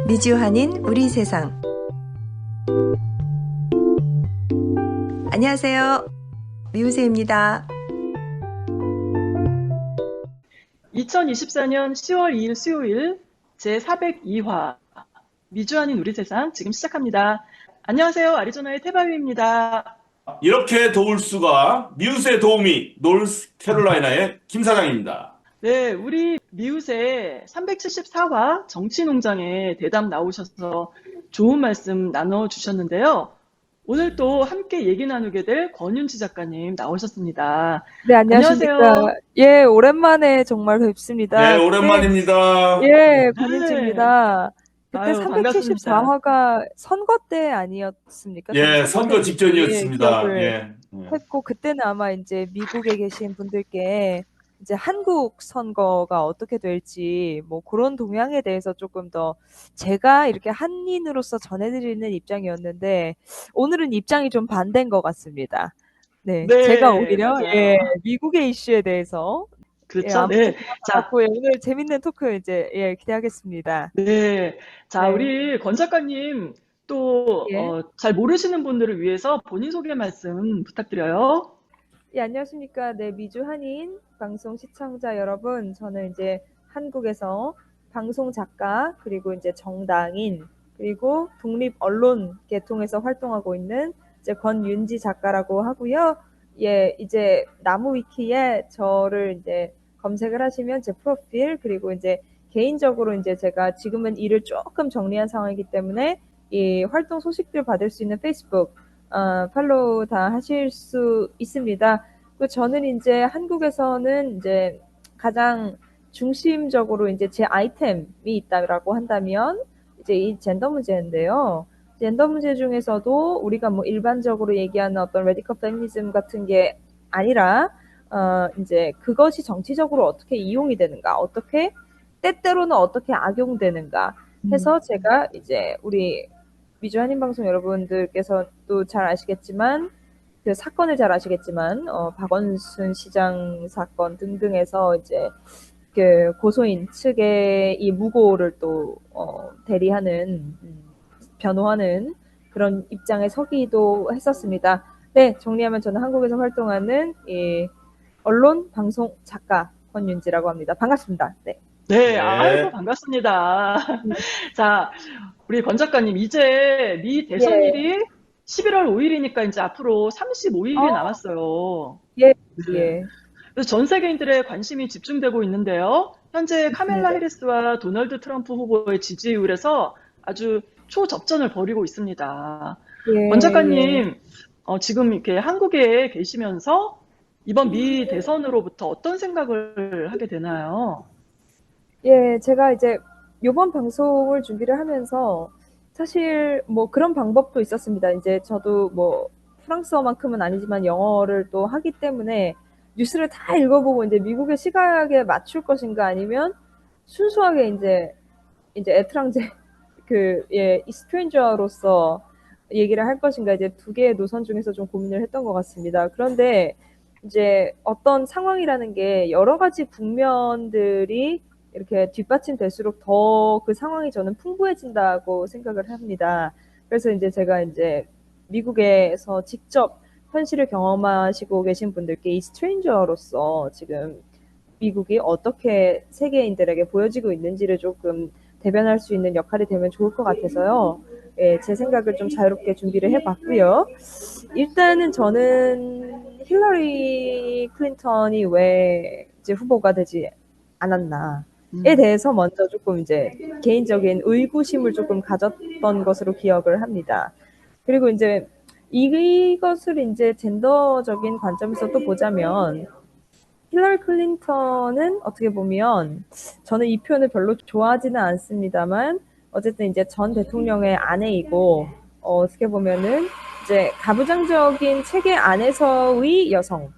미주한인 우리 세상. 안녕하세요. 미우새입니다. 2024년 10월 2일 수요일 제402화 미주한인 우리 세상 지금 시작합니다. 안녕하세요. 아리조나의 태바위입니다. 이렇게 도울 수가 미우스의 도우미 노스캐롤라이나의 김 사장입니다. 네, 우리 미우새 374화 정치농장에 대담 나오셔서 좋은 말씀 나눠주셨는데요. 오늘 또 함께 얘기 나누게 될 권윤지 작가님 나오셨습니다. 네, 안녕하십니까. 안녕하세요. 예, 오랜만에 정말 뵙습니다. 네, 오랜만입니다. 예, 권윤지입니다. 그때 아유, 반갑습니다. 374화가 선거 때 아니었습니까? 예, 선거 직전이었습니다. 기억을 예. 했고, 그때는 아마 이제 미국에 계신 분들께 이제 한국 선거가 어떻게 될지, 뭐 그런 동향에 대해서 조금 더 제가 이렇게 한인으로서 전해드리는 입장이었는데, 오늘은 입장이 좀 반대인 것 같습니다. 네, 네, 제가 오히려 맞아요. 예, 미국의 이슈에 대해서 그렇죠. 아무튼 네. 자, 오늘 재밌는 토크 이제 기대하겠습니다. 네. 자, 네. 우리 권 작가님 또 예. 잘 모르시는 분들을 위해서 본인 소개 말씀 부탁드려요. 예, 안녕하십니까. 네, 미주 한인 방송 시청자 여러분. 저는 이제 한국에서 방송 작가, 그리고 이제 정당인, 그리고 독립 언론 계통에서 활동하고 있는 이제 권윤지 작가라고 하고요. 예, 이제 나무위키에 저를 이제 검색을 하시면 제 프로필, 그리고 이제 개인적으로 이제 제가 지금은 일을 조금 정리한 상황이기 때문에 이 활동 소식들 받을 수 있는 페이스북 팔로우 다 하실 수 있습니다. 저는 이제 한국에서는 이제 가장 중심적으로 이제 제 아이템이 있다라고 한다면 이제 이 젠더 문제인데요. 젠더 문제 중에서도 우리가 뭐 일반적으로 얘기하는 어떤 레디컬 페미니즘 같은 게 아니라 이제 그것이 정치적으로 어떻게 이용이 되는가, 어떻게 때때로는 어떻게 악용되는가 해서 제가 이제 우리 미주 한인방송 여러분들께서도 잘 아시겠지만 그 사건을 잘 아시겠지만 박원순 시장 사건 등등에서 이제 그 고소인 측의 이 무고를 또 대리하는 변호하는 그런 입장에 서기도 했었습니다. 네, 정리하면 저는 한국에서 활동하는 이 언론 방송 작가 권윤지라고 합니다. 반갑습니다. 네. 네, 아이고, 반갑습니다. 자, 우리 권 작가님, 이제 미 대선일이 11월 5일이니까 이제 앞으로 35일이 남았어요. 예, 네. 예. 그래서 전 세계인들의 관심이 집중되고 있는데요. 현재 카멜라 해리스와 도널드 트럼프 후보의 지지율에서 아주 초접전을 벌이고 있습니다. 예, 권 작가님, 지금 이렇게 한국에 계시면서 이번 미 대선으로부터 어떤 생각을 하게 되나요? 예, 제가 이제 요번 방송을 준비를 하면서 사실 뭐 그런 방법도 있었습니다. 이제 저도 뭐 프랑스어만큼은 아니지만 영어를 또 하기 때문에 뉴스를 다 읽어보고 이제 미국의 시각에 맞출 것인가 아니면 순수하게 이제 에트랑제 이 스트레인저로서 얘기를 할 것인가 이제 두 개의 노선 중에서 좀 고민을 했던 것 같습니다. 그런데 이제 어떤 상황이라는 게 여러 가지 국면들이 이렇게 뒷받침될수록 더 그 상황이 저는 풍부해진다고 생각을 합니다. 그래서 이제 제가 이제 미국에서 직접 현실을 경험하시고 계신 분들께 이 스트레인저로서 지금 미국이 어떻게 세계인들에게 보여지고 있는지를 조금 대변할 수 있는 역할이 되면 좋을 것 같아서요. 예, 제 생각을 좀 자유롭게 준비를 해봤고요. 일단은 저는 힐러리 클린턴이 왜 이제 후보가 되지 않았나에 대해서 먼저 조금 이제 개인적인 의구심을 조금 가졌던 것으로 기억을 합니다. 그리고 이제 이것을 이제 젠더적인 관점에서 또 보자면 힐러리 클린턴은 어떻게 보면 저는 이 표현을 별로 좋아하지는 않습니다만 어쨌든 이제 전 대통령의 아내이고 어떻게 보면은 이제 가부장적인 체계 안에서의 여성,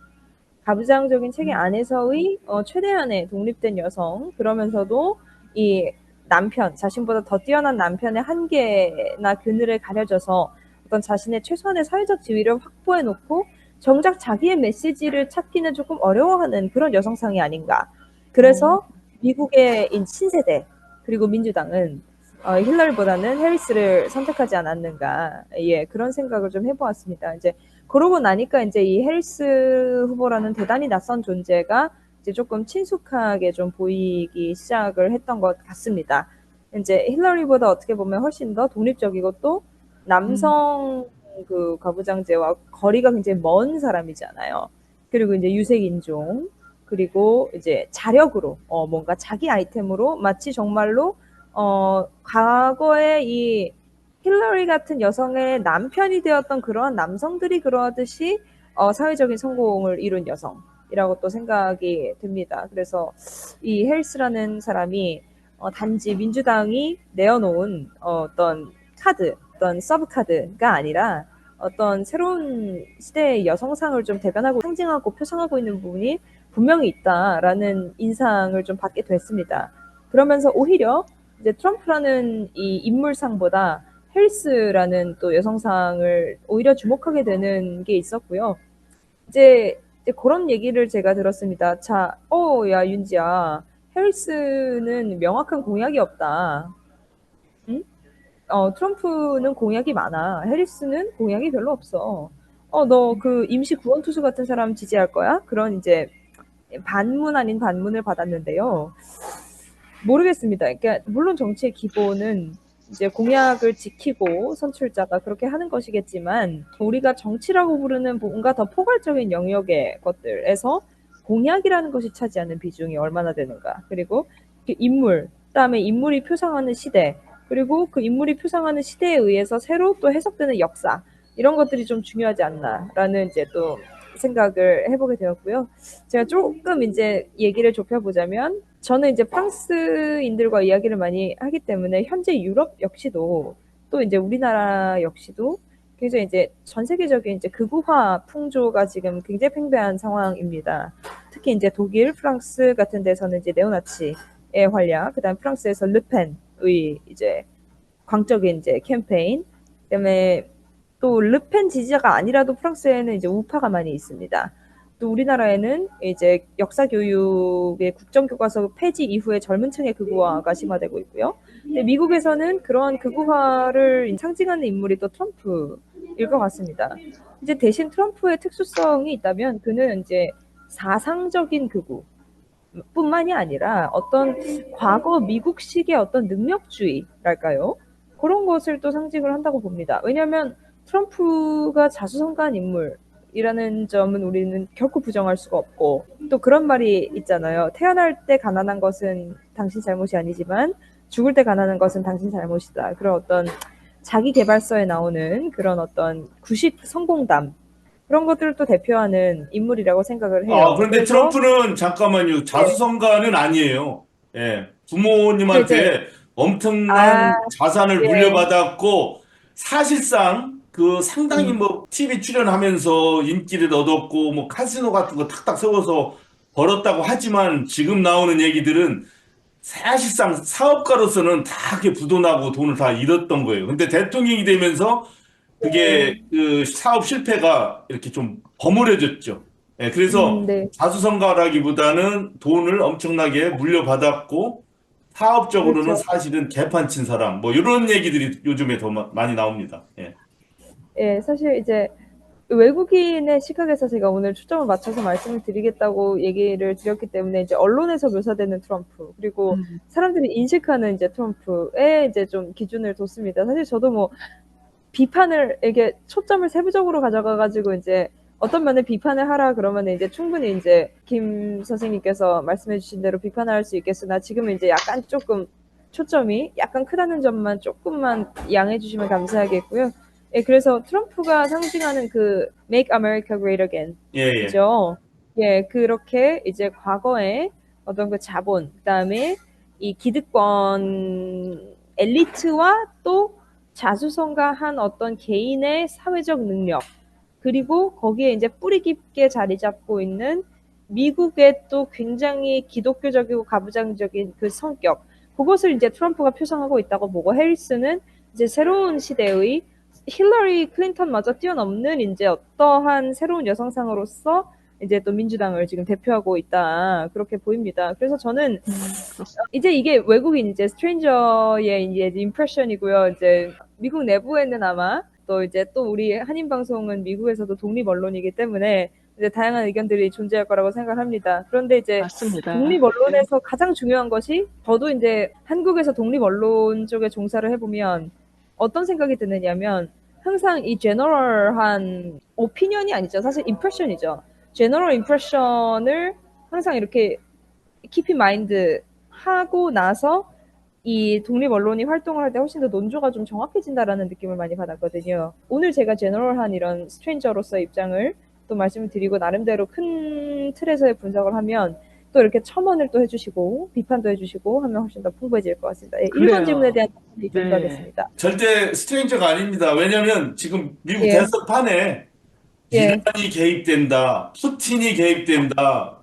가부장적인 체계 안에서의 최대한의 독립된 여성, 그러면서도 이 남편, 자신보다 더 뛰어난 남편의 한계나 그늘을 가려져서 어떤 자신의 최소한의 사회적 지위를 확보해 놓고 정작 자기의 메시지를 찾기는 조금 어려워하는 그런 여성상이 아닌가. 그래서 미국의 신세대, 그리고 민주당은 힐러리보다는 해리스를 선택하지 않았는가. 예, 그런 생각을 좀 해보았습니다. 이제 그러고 나니까 이제 이 해리스 후보라는 대단히 낯선 존재가 이제 조금 친숙하게 좀 보이기 시작을 했던 것 같습니다. 이제 힐러리보다 어떻게 보면 훨씬 더 독립적이고 또 남성 그 가부장제와 거리가 굉장히 먼 사람이잖아요. 그리고 이제 유색인종, 그리고 이제 자력으로 뭔가 자기 아이템으로 마치 정말로 과거에 이 힐러리 같은 여성의 남편이 되었던 그러한 남성들이 그러하듯이 사회적인 성공을 이룬 여성이라고 또 생각이 듭니다. 그래서 이 헬스라는 사람이 단지 민주당이 내어놓은 어떤 카드, 어떤 서브 카드가 아니라 어떤 새로운 시대의 여성상을 좀 대변하고 상징하고 표상하고 있는 부분이 분명히 있다라는 인상을 좀 받게 됐습니다. 그러면서 오히려 이제 트럼프라는 이 인물상보다 헬스라는 또 여성상을 오히려 주목하게 되는 게 있었고요. 이제 그런 얘기를 제가 들었습니다. 자, 야, 윤지야. 헬스는 명확한 공약이 없다. 응? 트럼프는 공약이 많아. 해리스는 공약이 별로 없어. 너 그 임시 구원투수 같은 사람 지지할 거야? 그런 이제 반문 아닌 반문을 받았는데요. 모르겠습니다. 그러니까 물론 정치의 기본은 이제 공약을 지키고 선출자가 그렇게 하는 것이겠지만 우리가 정치라고 부르는 뭔가 더 포괄적인 영역의 것들에서 공약이라는 것이 차지하는 비중이 얼마나 되는가. 그리고 그 인물, 그다음에 인물이 표상하는 시대, 그리고 그 인물이 표상하는 시대에 의해서 새로 또 해석되는 역사, 이런 것들이 좀 중요하지 않나라는 이제 또 생각을 해보게 되었고요. 제가 조금 이제 얘기를 좁혀보자면 저는 이제 프랑스인들과 이야기를 많이 하기 때문에 현재 유럽 역시도 또 이제 우리나라 역시도 굉장히 이제 전 세계적인 이제 극우화 풍조가 지금 굉장히 팽배한 상황입니다. 특히 이제 독일, 프랑스 같은 데서는 이제 네오나치의 활약, 그다음 프랑스에서 르펜의 이제 광적인 이제 캠페인, 그다음에 또 르펜 지지자가 아니라도 프랑스에는 이제 우파가 많이 있습니다. 또 우리나라에는 이제 역사 교육의 국정교과서 폐지 이후에 젊은 층의 극우화가 심화되고 있고요. 근데 미국에서는 그런 극우화를 상징하는 인물이 또 트럼프일 것 같습니다. 이제 대신 트럼프의 특수성이 있다면 그는 이제 사상적인 극우 뿐만이 아니라 어떤 과거 미국식의 어떤 능력주의랄까요? 그런 것을 또 상징을 한다고 봅니다. 왜냐하면 트럼프가 자수성가한 인물이라는 점은 우리는 결코 부정할 수가 없고, 또 그런 말이 있잖아요. 태어날 때 가난한 것은 당신 잘못이 아니지만 죽을 때 가난한 것은 당신 잘못이다. 그런 어떤 자기 개발서에 나오는 그런 어떤 구식 성공담, 그런 것들을 또 대표하는 인물이라고 생각을 해요. 그런데 그래서 트럼프는 잠깐만요. 자수성가는 아니에요. 예. 부모님한테 엄청난 자산을 예. 물려받았고, 사실상 그 상당히 뭐 TV 출연하면서 인기를 얻었고, 뭐 카지노 같은 거 탁탁 세워서 벌었다고 하지만 지금 나오는 얘기들은 사실상 사업가로서는 다 그렇게 부도나고 돈을 다 잃었던 거예요. 근데 대통령이 되면서 그게 그 사업 실패가 이렇게 좀 버무려졌죠. 예, 그래서 네. 자수성가라기보다는 돈을 엄청나게 물려받았고 사업적으로는 그렇죠. 사실은 개판친 사람 뭐 이런 얘기들이 요즘에 더 많이 나옵니다. 예. 예, 사실 이제 외국인의 시각에서 제가 오늘 초점을 맞춰서 말씀을 드리겠다고 얘기를 드렸기 때문에 이제 언론에서 묘사되는 트럼프, 그리고 사람들이 인식하는 이제 트럼프에 이제 좀 기준을 뒀습니다. 사실 저도 뭐 비판을 이게 초점을 세부적으로 가져가가지고 이제 어떤 면에 비판을 하라 그러면 이제 충분히 이제 김 선생님께서 말씀해주신 대로 비판을 할 수 있겠으나 지금은 이제 약간 조금 초점이 약간 크다는 점만 조금만 양해해 주시면 감사하겠고요. 예, 그래서 트럼프가 상징하는 그 Make America Great Again, 예, 예. 그죠? 예, 그렇게 이제 과거에 어떤 그 자본, 그다음에 이 기득권 엘리트와 또 자수성가한 어떤 개인의 사회적 능력, 그리고 거기에 이제 뿌리 깊게 자리 잡고 있는 미국의 또 굉장히 기독교적이고 가부장적인 그 성격, 그것을 이제 트럼프가 표상하고 있다고 보고, 해리스는 이제 새로운 시대의 힐러리 클린턴마저 뛰어넘는 이제 어떠한 새로운 여성상으로서 이제 또 민주당을 지금 대표하고 있다. 그렇게 보입니다. 그래서 저는 그렇습니다. 이제 이게 외국인 이제 스트레인저의 이제 임프레션이고요. 이제 미국 내부에는 아마 또 이제 또 우리 한인 방송은 미국에서도 독립 언론이기 때문에 이제 다양한 의견들이 존재할 거라고 생각합니다. 그런데 이제 맞습니다. 독립 언론에서 가장 중요한 것이 저도 이제 한국에서 독립 언론 쪽에 종사를 해보면 어떤 생각이 드느냐면 항상 이 제너럴한 오피니언이 아니죠. 사실 임프레션이죠. 제너럴 임프레션을 항상 이렇게 keep in mind 하고 나서 이 독립 언론이 활동을 할 때 훨씬 더 논조가 좀 정확해진다라는 느낌을 많이 받았거든요. 오늘 제가 제너럴한 이런 스트레인저로서의 입장을 또 말씀을 드리고 나름대로 큰 틀에서의 분석을 하면 또 이렇게 첨언을 또 해주시고 비판도 해주시고 하면 훨씬 더 풍부해질 것 같습니다. 예, 1번 그래요. 질문에 대한 답변이 네. 이정도하겠습니다. 절대 스트레인저가 아닙니다. 왜냐하면 지금 미국 예. 대선판에 예. 이란이 개입된다, 푸틴이 개입된다,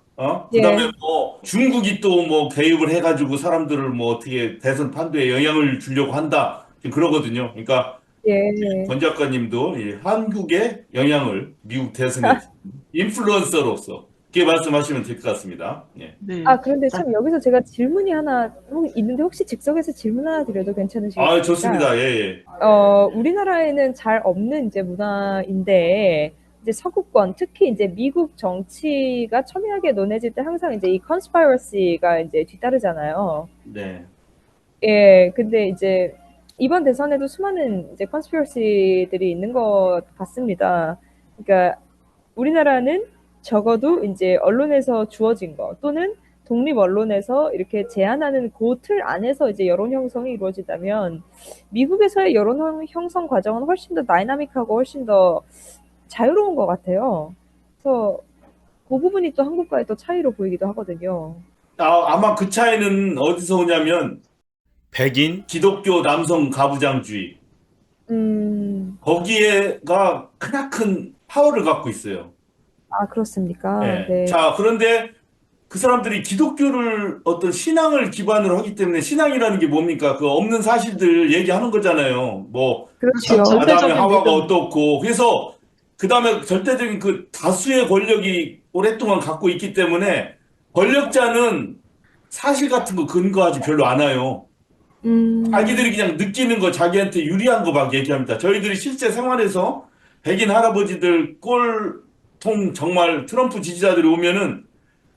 예. 그다음에 뭐 중국이 또 뭐 개입을 해가지고 사람들을 뭐 어떻게 대선 판도에 영향을 주려고 한다, 지금 그러거든요. 그러니까 예. 권 작가님도 이 한국의 영향을 미국 대선에 인플루언서로서 이렇게 말씀하시면 될 것 같습니다. 예. 네. 아, 그런데 자, 참 여기서 제가 질문이 하나 있는데 혹시 즉석에서 질문 하나 드려도 괜찮으시겠습니까? 아, 좋습니다. 예, 예. 우리나라에는 잘 없는 이제 문화인데 이제 서구권 특히 이제 미국 정치가 첨예하게 논해질 때 항상 이제 이 conspiracy가 이제 뒤따르잖아요. 네. 예, 근데 이제 이번 대선에도 수많은 이제 conspiracy들이 있는 것 같습니다. 그러니까 우리나라는 적어도 이제 언론에서 주어진 거 또는 독립 언론에서 이렇게 제안하는 그 틀 안에서 이제 여론 형성이 이루어진다면 미국에서의 여론 형성 과정은 훨씬 더 다이나믹하고 훨씬 더 자유로운 것 같아요. 그래서 그 부분이 또 한국과의 또 차이로 보이기도 하거든요. 아마 그 차이는 어디서 오냐면 백인 기독교 남성 가부장주의 거기에가 크나큰 파워를 갖고 있어요. 아, 그렇습니까? 예. 네. 자, 그런데 그 사람들이 기독교를 어떤 신앙을 기반으로 하기 때문에 신앙이라는 게 뭡니까? 그 없는 사실들 얘기하는 거잖아요. 뭐 그렇죠. 그렇죠. 아담의 절대적인 하와가 믿음. 어떻고 그래서 그 다음에 절대적인 그 다수의 권력이 오랫동안 갖고 있기 때문에 권력자는 사실 같은 거 근거하지 별로 않아요. 자기들이 그냥 느끼는 거 자기한테 유리한 거 막 얘기합니다. 저희들이 실제 생활에서 백인 할아버지들 꼴통 정말 트럼프 지지자들이 오면은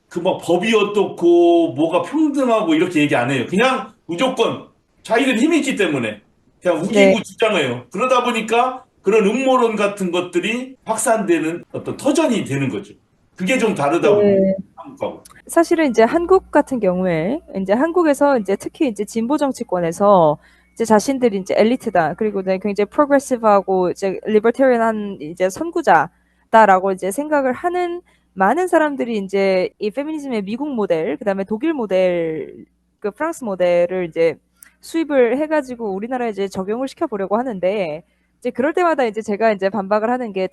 그 막 법이 어떻고 뭐가 평등하고 이렇게 얘기 안 해요. 그냥 무조건 자기들 힘이 있기 때문에 그냥 우기고 네. 주장해요. 그러다 보니까 그런 음모론 같은 것들이 확산되는 어떤 터전이 되는 거죠. 그게 좀 다르다고 봅니다. 네. 한국하고. 사실은 이제 한국 같은 경우에 이제 한국에서 이제 특히 이제 진보 정치권에서 이제 자신들이 이제 엘리트다 그리고 네, 굉장히 프로그레시브하고 이제 리버테리언한 이제 선구자다라고 이제 생각을 하는 많은 사람들이 이제 이 페미니즘의 미국 모델 그다음에 독일 모델 그 프랑스 모델을 이제 수입을 해가지고 우리나라에 이제 적용을 시켜보려고 하는데 이제 그럴 때마다 이제 제가 이제 반박을 하는 게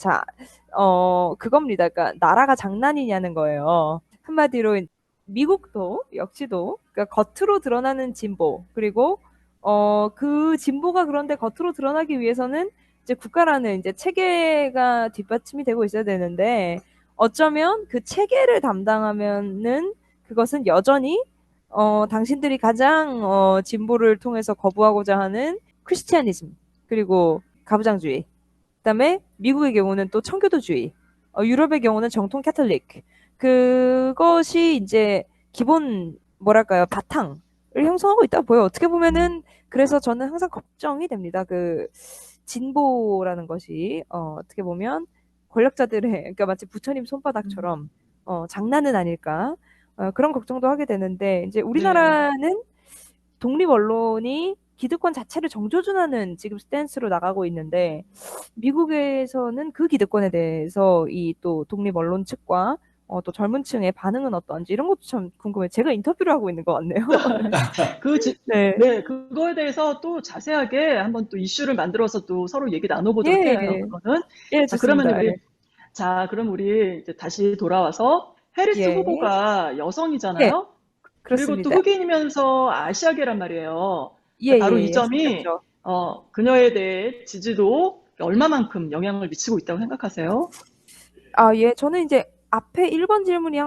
그겁니다. 그러니까 나라가 장난이냐는 거예요. 한마디로 미국도 역시도 그러니까 겉으로 드러나는 진보 그리고 그 진보가 그런데 겉으로 드러나기 위해서는 이제 국가라는 이제 체계가 뒷받침이 되고 있어야 되는데 어쩌면 그 체계를 담당하면은 그것은 여전히 당신들이 가장 진보를 통해서 거부하고자 하는 크리스티아니즘 그리고 가부장주의 그다음에 미국의 경우는 또 청교도주의 유럽의 경우는 정통 캐톨릭 그것이 이제 기본 뭐랄까요 바탕을 형성하고 있다고 보여요. 어떻게 보면은 그래서 저는 항상 걱정이 됩니다. 그 진보라는 것이 어떻게 보면 권력자들의 그러니까 마치 부처님 손바닥처럼 장난은 아닐까 그런 걱정도 하게 되는데 이제 우리나라는 독립 언론이 기득권 자체를 정조준하는 지금 스탠스로 나가고 있는데 미국에서는 그 기득권에 대해서 이 또 독립 언론 측과 또 젊은 층의 반응은 어떤지 이런 것도 참 궁금해요. 제가 인터뷰를 하고 있는 것 같네요. 네, 그거에 대해서 또 자세하게 한번 또 이슈를 만들어서 또 서로 얘기 나눠보도록 예. 해요. 그거는. 예, 자, 좋습니다. 그러면 그럼 우리 이제 다시 돌아와서 해리스 예. 후보가 여성이잖아요. 그리고 또 그렇습니다. 흑인이면서 아시아계란 말이에요. 예, 바로 예, 이 점이 그렇죠. 그녀에 대해 지지도 얼마만큼 영향을 미치고 있다고 생각하세요? 예, 저는 이제 앞에 1번 질문이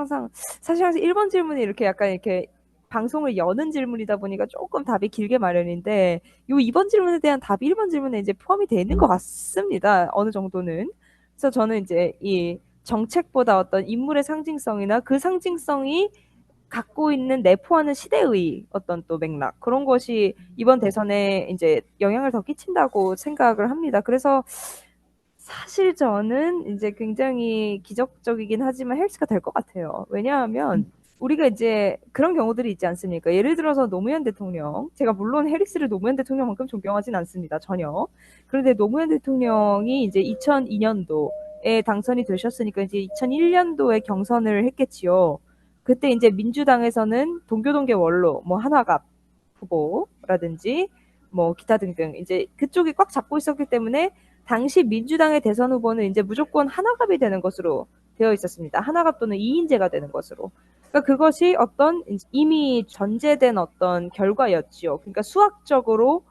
사실 항상 1번 질문이 이렇게 약간 이렇게 방송을 여는 질문이다 보니까 조금 답이 길게 마련인데, 요 2번 질문에 대한 답이 1번 질문에 이제 포함이 되어 있는 것 같습니다. 어느 정도는. 그래서 저는 이제 이 정책보다 어떤 인물의 상징성이나 그 상징성이 갖고 있는 내포하는 시대의 어떤 또 맥락, 그런 것이 이번 대선에 이제 영향을 더 끼친다고 생각을 합니다. 그래서 사실 저는 이제 굉장히 기적적이긴 하지만 헬스가 될 것 같아요. 왜냐하면 우리가 이제 그런 경우들이 있지 않습니까? 예를 들어서 노무현 대통령, 제가 물론 해리스를 노무현 대통령만큼 존경하진 않습니다. 전혀. 그런데 노무현 대통령이 이제 2002년도에 당선이 되셨으니까 이제 2001년도에 경선을 했겠지요. 그때 이제 민주당에서는 동교동계 원로, 뭐 한화갑 후보라든지 뭐 기타 등등 이제 그쪽이 꽉 잡고 있었기 때문에 당시 민주당의 대선 후보는 이제 무조건 한화갑이 되는 것으로 되어 있었습니다. 한화갑 또는 이인재가 되는 것으로. 그러니까 그것이 어떤 이미 전제된 어떤 결과였지요. 그러니까 수학적으로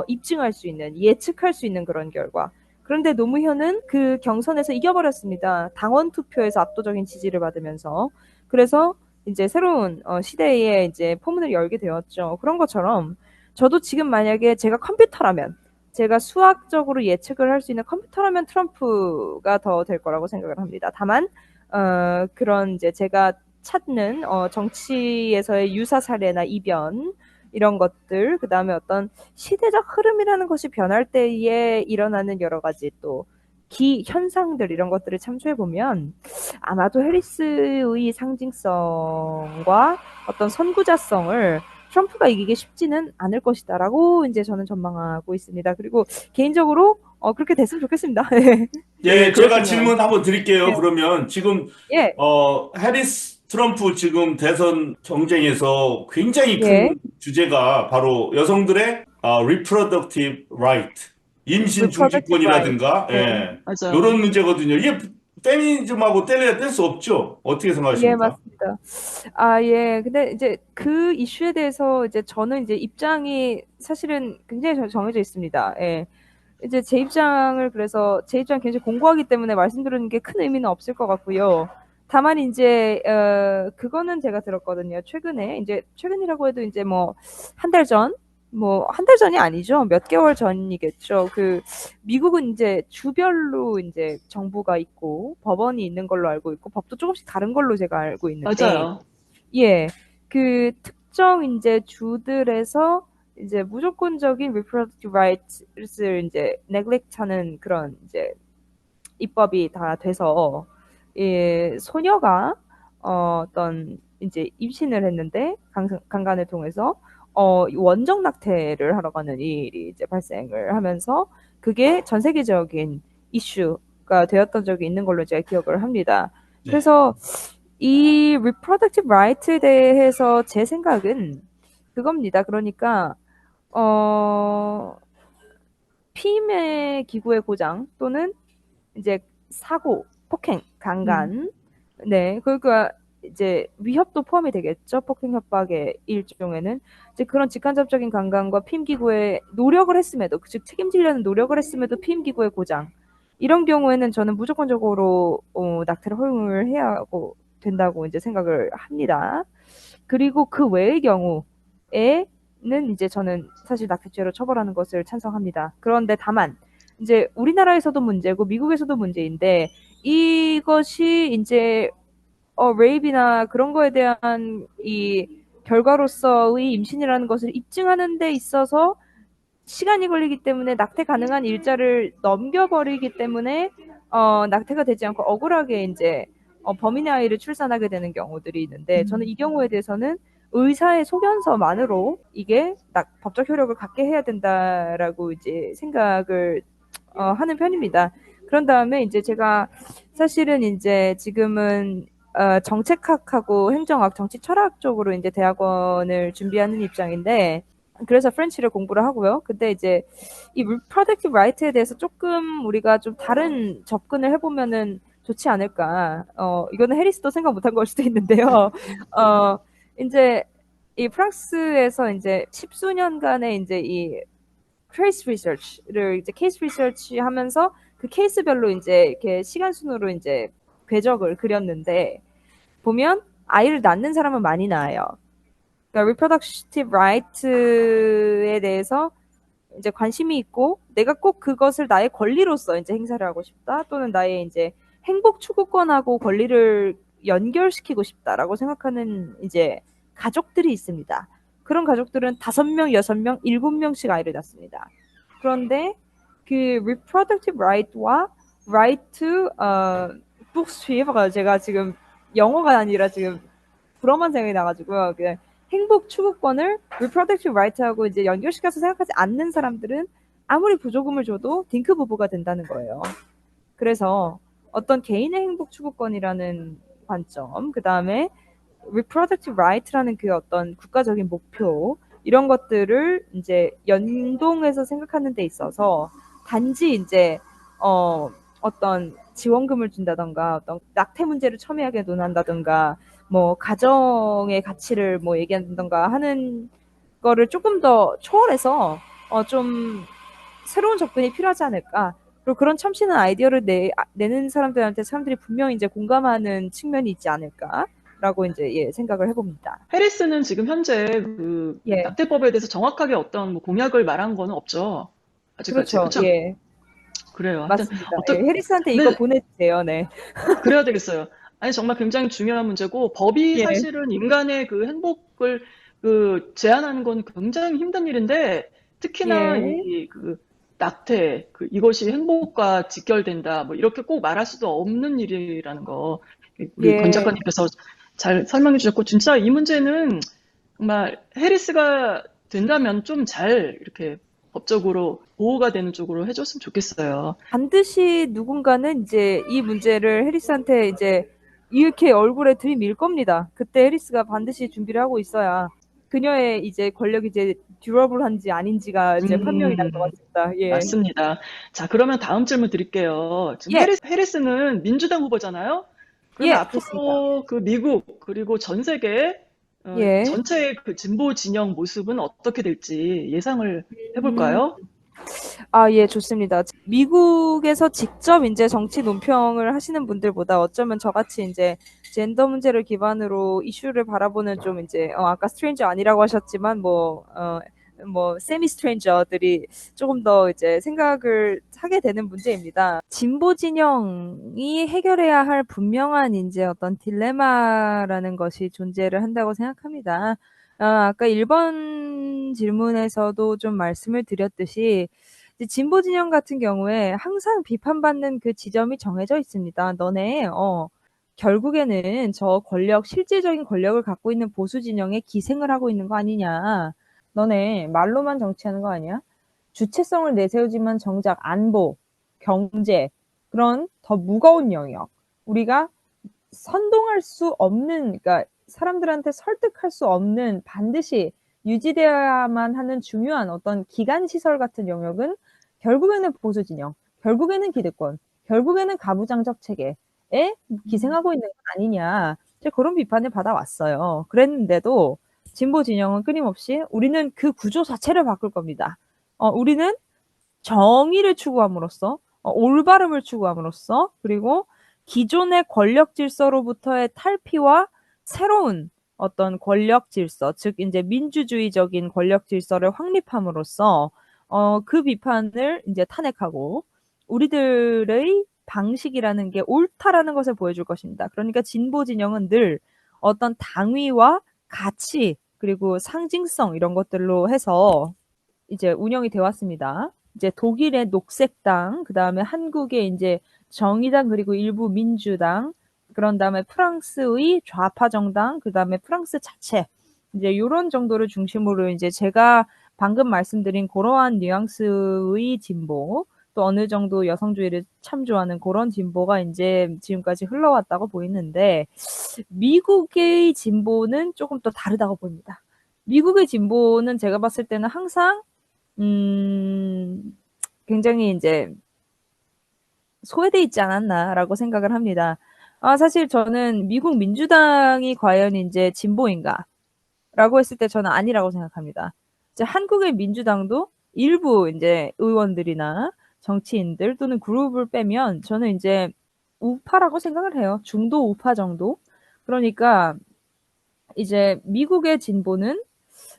입증할 수 있는, 예측할 수 있는 그런 결과. 그런데 노무현은 그 경선에서 이겨버렸습니다. 당원 투표에서 압도적인 지지를 받으면서. 그래서 이제 새로운 시대에 이제 포문을 열게 되었죠. 그런 것처럼 저도 지금 만약에 제가 컴퓨터라면, 제가 수학적으로 예측을 할 수 있는 컴퓨터라면 트럼프가 더 될 거라고 생각을 합니다. 다만 그런 이제 제가 찾는 정치에서의 유사 사례나 이변 이런 것들, 그 다음에 어떤 시대적 흐름이라는 것이 변할 때에 일어나는 여러 가지 또 현상들, 이런 것들을 참조해 보면 아마도 해리스의 상징성과 어떤 선구자성을 트럼프가 이기기 쉽지는 않을 것이다라고 이제 저는 전망하고 있습니다. 그리고 개인적으로 그렇게 됐으면 좋겠습니다. 예, 네, 제가 그렇군요. 질문 한번 드릴게요. 예. 그러면 지금 예. 해리스 트럼프 지금 대선 경쟁에서 굉장히 예. 큰 주제가 바로 여성들의 reproductive right, 임신 reproductive right. 중지권이라든가 네. 예, 맞아요. 이런 문제거든요. 이게 페미니즘하고 뗄래야 뗄 수 없죠. 어떻게 예, 생각하십니까? 맞습니다. 예. 근데 이제 그 이슈에 대해서 이제 저는 이제 입장이 사실은 굉장히 정해져 있습니다. 예. 이제 제 입장을, 그래서 제 입장 굉장히 공고하기 때문에 말씀드리는 게 큰 의미는 없을 것 같고요. 다만 이제 그거는 제가 들었거든요. 최근이라고 해도 이제 뭐 한 달 전, 뭐 한 달 전이 아니죠. 몇 개월 전이겠죠. 그 미국은 이제 주별로 이제 정부가 있고 법원이 있는 걸로 알고 있고, 법도 조금씩 다른 걸로 제가 알고 있는데, 맞아요. 예, 그 특정 이제 주들에서 이제 무조건적인 reproductive rights를 이제 neglect하는 그런 이제 입법이 다 돼서, 소녀가 어떤 이제 임신을 했는데 강간을 통해서 원정 낙태를 하러 가는 일이 이제 발생을 하면서 그게 전 세계적인 이슈가 되었던 적이 있는 걸로 제가 기억을 합니다. 네. 그래서 이 reproductive right에 대해서 제 생각은 그겁니다. 그러니까 피임의 기구의 고장 또는 이제 사고, 폭행, 강간, 네, 그러니까 이제 위협도 포함이 되겠죠. 폭행 협박의 일종에는 이제 그런 직간접적인 강간과 피임 기구의 노력을 했음에도, 즉 책임지려는 노력을 했음에도 피임 기구의 고장, 이런 경우에는 저는 무조건적으로 낙태를 허용을 해야 하고 된다고 이제 생각을 합니다. 그리고 그 외의 경우에는 이제 저는 사실 낙태죄로 처벌하는 것을 찬성합니다. 그런데 다만 이제 우리나라에서도 문제고 미국에서도 문제인데, 이것이 이제 레이프나 그런 거에 대한 이 결과로서의 임신이라는 것을 입증하는 데 있어서 시간이 걸리기 때문에 낙태 가능한 일자를 넘겨버리기 때문에 낙태가 되지 않고 억울하게 이제 범인의 아이를 출산하게 되는 경우들이 있는데, 저는 이 경우에 대해서는 의사의 소견서만으로 이게 법적 효력을 갖게 해야 된다라고 이제 생각을 하는 편입니다. 그런 다음에 이제 제가 사실은 이제 지금은 정책학하고 행정학, 정치 철학 쪽으로 이제 대학원을 준비하는 입장인데, 그래서 프렌치를 공부를 하고요. 근데 이제 이 reproductive right에 대해서 조금 우리가 좀 다른 접근을 해보면은 좋지 않을까. 이거는 해리스도 생각 못한 걸 수도 있는데요. 이제 이 프랑스에서 이제 10수년간의 이제 이 케이스 리서치를 이제 케이스 리서치 하면서 그 케이스별로 이제 이렇게 시간 순으로 이제 궤적을 그렸는데 보면 아이를 낳는 사람은 많이 낳아요. 그러니까 reproductive right에 대해서 이제 관심이 있고 내가 꼭 그것을 나의 권리로서 이제 행사를 하고 싶다 또는 나의 이제 행복 추구권하고 권리를 연결시키고 싶다라고 생각하는 이제 가족들이 있습니다. 그런 가족들은 5명, 6명, 7명씩 아이를 낳습니다. 그런데 그 reproductive right와 right to poursuivre 제가 지금 영어가 아니라 지금 불어만 생각이 나가지고 그 행복 추구권을 reproductive right하고 이제 연결시켜서 생각하지 않는 사람들은 아무리 부조금을 줘도 딩크 부부가 된다는 거예요. 그래서 어떤 개인의 행복 추구권이라는 관점, 그 다음에 reproductive right라는 그 어떤 국가적인 목표 이런 것들을 이제 연동해서 생각하는 데 있어서 단지 이제 어떤 지원금을 준다던가 어떤 낙태 문제를 첨예하게 논한다던가 뭐 가정의 가치를 뭐 얘기한다던가 하는 거를 조금 더 초월해서 좀 새로운 접근이 필요하지 않을까. 그리고 그런 참신한 아이디어를 내는 사람들한테 사람들이 분명히 이제 공감하는 측면이 있지 않을까라고 이제 예, 생각을 해봅니다. 해리스는 지금 현재 그 예, 낙태법에 대해서 정확하게 어떤 뭐 공약을 말한 거는 없죠. 아직까지. 그렇죠. 그렇죠? 예, 그래요. 하여튼 맞습니다. 어떤 예, 해리스한테 이거 네, 보내주세요. 네. 그래야 되겠어요. 아니 정말 굉장히 중요한 문제고 법이 예, 사실은 인간의 그 행복을 그 제한하는 건 굉장히 힘든 일인데 특히나 예, 이 그 낙태 이것이 행복과 직결된다 뭐 이렇게 꼭 말할 수도 없는 일이라는 거 우리 권 예. 작가님께서 잘 설명해 주셨고 진짜 이 문제는 정말 해리스가 된다면 좀 잘 이렇게 법적으로 보호가 되는 쪽으로 해줬으면 좋겠어요. 반드시 누군가는 이제 이 문제를 해리스한테 이제 이렇게 얼굴에 들이밀 겁니다. 그때 해리스가 반드시 준비를 하고 있어야 그녀의 이제 권력이 이제 듀러블한지 아닌지가 이제 판명이 날 것 같습니다. 예. 맞습니다. 자, 그러면 다음 질문 드릴게요. 지금 예, 해리스는 민주당 후보잖아요. 그러면 예, 좋습니다. 앞으로 그 미국 그리고 전 세계 예. 전체의 그 진보 진영 모습은 어떻게 될지 예상을 음, 해볼까요? 예, 좋습니다. 미국에서 직접 이제 정치 논평을 하시는 분들보다 어쩌면 저같이 이제 젠더 문제를 기반으로 이슈를 바라보는 좀 이제, 아까 스트레인저 아니라고 하셨지만, 세미 스트레인저들이 조금 더 이제 생각을 하게 되는 문제입니다. 진보 진영이 해결해야 할 분명한 이제 어떤 딜레마라는 것이 존재를 한다고 생각합니다. 아까 1번 질문에서도 좀 말씀을 드렸듯이 진보 진영 같은 경우에 항상 비판받는 그 지점이 정해져 있습니다. 너네 결국에는 저 실질적인 권력을 갖고 있는 보수 진영에 기생을 하고 있는 거 아니냐. 너네 말로만 정치하는 거 아니야? 주체성을 내세우지만 정작 안보, 경제 그런 더 무거운 영역 우리가 선동할 수 없는 그러니까 사람들한테 설득할 수 없는 반드시 유지되어야만 하는 중요한 어떤 기간 시설 같은 영역은 결국에는 보수 진영, 결국에는 기득권, 결국에는 가부장적 체계에 기생하고 있는 건 아니냐. 그런 비판을 받아왔어요. 그랬는데도 진보 진영은 끊임없이 우리는 그 구조 자체를 바꿀 겁니다. 우리는 정의를 추구함으로써 올바름을 추구함으로써 그리고 기존의 권력 질서로부터의 탈피와 새로운 어떤 권력 질서, 즉 이제 민주주의적인 권력 질서를 확립함으로써 그 비판을 이제 탄핵하고 우리들의 방식이라는 게 옳다라는 것을 보여줄 것입니다. 그러니까 진보 진영은 늘 어떤 당위와 가치 그리고 상징성 이런 것들로 해서 이제 운영이 되어 왔습니다. 이제 독일의 녹색당, 그 다음에 한국의 이제 정의당 그리고 일부 민주당, 그런 다음에 프랑스의 좌파 정당, 그 다음에 프랑스 자체 이제 이런 정도를 중심으로 이제 제가 방금 말씀드린 그러한 뉘앙스의 진보, 또 어느 정도 여성주의를 참조하는 그런 진보가 이제 지금까지 흘러왔다고 보이는데 미국의 진보는 조금 더 다르다고 보입니다. 미국의 진보는 제가 봤을 때는 항상 굉장히 이제 소외돼 있지 않았나라고 생각을 합니다. 사실 저는 미국 민주당이 과연 이제 진보인가? 라고 했을 때 저는 아니라고 생각합니다. 이제 한국의 민주당도 일부 이제 의원들이나 정치인들 또는 그룹을 빼면 저는 이제 우파라고 생각을 해요. 중도 우파 정도. 그러니까 이제 미국의 진보는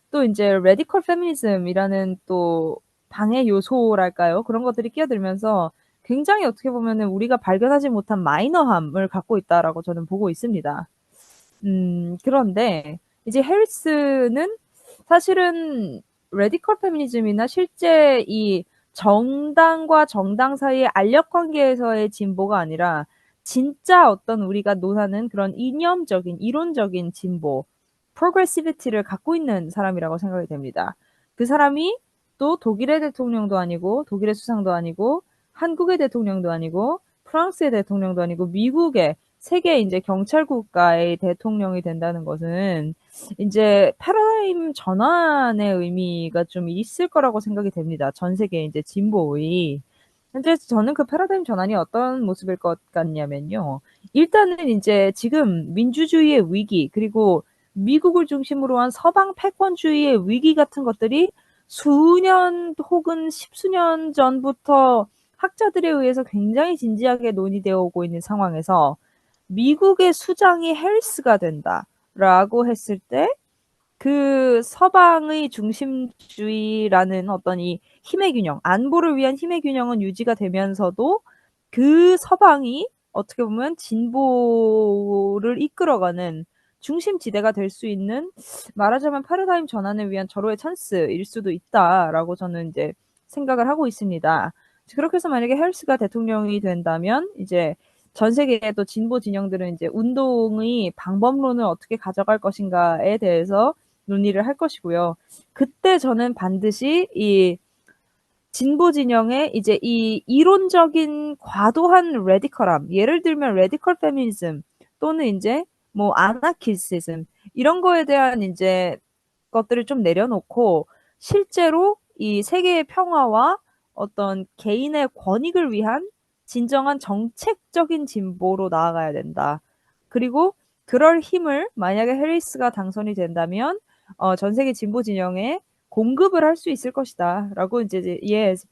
또 이제 레디컬 페미니즘이라는 또 방해 요소랄까요? 그런 것들이 끼어들면서 굉장히 어떻게 보면은 우리가 발견하지 못한 마이너함을 갖고 있다라고 저는 보고 있습니다. 그런데 이제 해리스는 사실은 레디컬 페미니즘이나 실제 이 정당과 정당 사이의 알력 관계에서의 진보가 아니라 진짜 어떤 우리가 논하는 그런 이념적인, 이론적인 진보, 프로그레시비티를 갖고 있는 사람이라고 생각이 됩니다. 그 사람이 또 독일의 대통령도 아니고, 독일의 수상도 아니고, 한국의 대통령도 아니고, 프랑스의 대통령도 아니고, 미국의 세계 이제 경찰 국가의 대통령이 된다는 것은 이제 패러다임 전환의 의미가 좀 있을 거라고 생각이 됩니다. 전 세계 이제 진보의. 근데 저는 그 패러다임 전환이 어떤 모습일 것 같냐면요. 일단은 이제 지금 민주주의의 위기, 그리고 미국을 중심으로 한 서방 패권주의의 위기 같은 것들이 수년 혹은 십수년 전부터 학자들에 의해서 굉장히 진지하게 논의되어 오고 있는 상황에서 미국의 수장이 해리스가 된다라고 했을 때 그 서방의 중심주의라는 어떤 이 힘의 균형, 안보를 위한 힘의 균형은 유지가 되면서도 그 서방이 어떻게 보면 진보를 이끌어가는 중심지대가 될 수 있는 말하자면 패러다임 전환을 위한 절호의 찬스일 수도 있다라고 저는 이제 생각을 하고 있습니다. 그렇게 해서 만약에 해리스가 대통령이 된다면 이제 전 세계의 또 진보 진영들은 이제 운동의 방법론을 어떻게 가져갈 것인가에 대해서 논의를 할 것이고요. 그때 저는 반드시 이 진보 진영의 이제 이 이론적인 과도한 레디컬함, 예를 들면 레디컬 페미니즘 또는 이제 뭐 아나키시즘 이런 거에 대한 이제 것들을 좀 내려놓고 실제로 이 세계의 평화와 어떤 개인의 권익을 위한 진정한 정책적인 진보로 나아가야 된다. 그리고 그럴 힘을 만약에 해리스가 당선이 된다면 전 세계 진보 진영에 공급을 할 수 있을 것이다라고 이제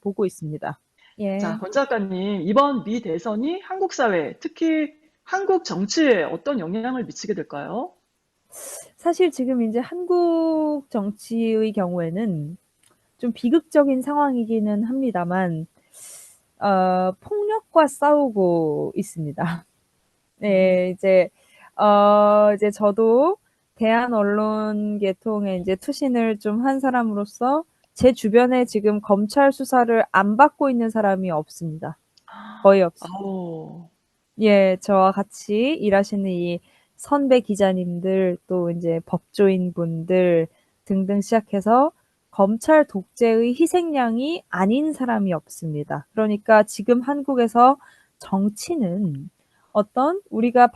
보고 있습니다. 예. 자, 권 작가님, 이번 미 대선이 한국 사회, 특히 한국 정치에 어떤 영향을 미치게 될까요? 사실 지금 이제 한국 정치의 경우에는 좀 비극적인 상황이기는 합니다만, 폭력과 싸우고 있습니다. 네, 이제 저도 대한 언론 계통에 이제 투신을 좀 한 사람으로서 제 주변에 지금 검찰 수사를 안 받고 있는 사람이 없습니다. 거의 없습니다. 아우, 예, 저와 같이 일하시는 이 선배 기자님들, 또 이제 법조인 분들 등등 시작해서 검찰 독재의 희생양이 아닌 사람이 없습니다. 그러니까 지금 한국에서 정치는 어떤 우리가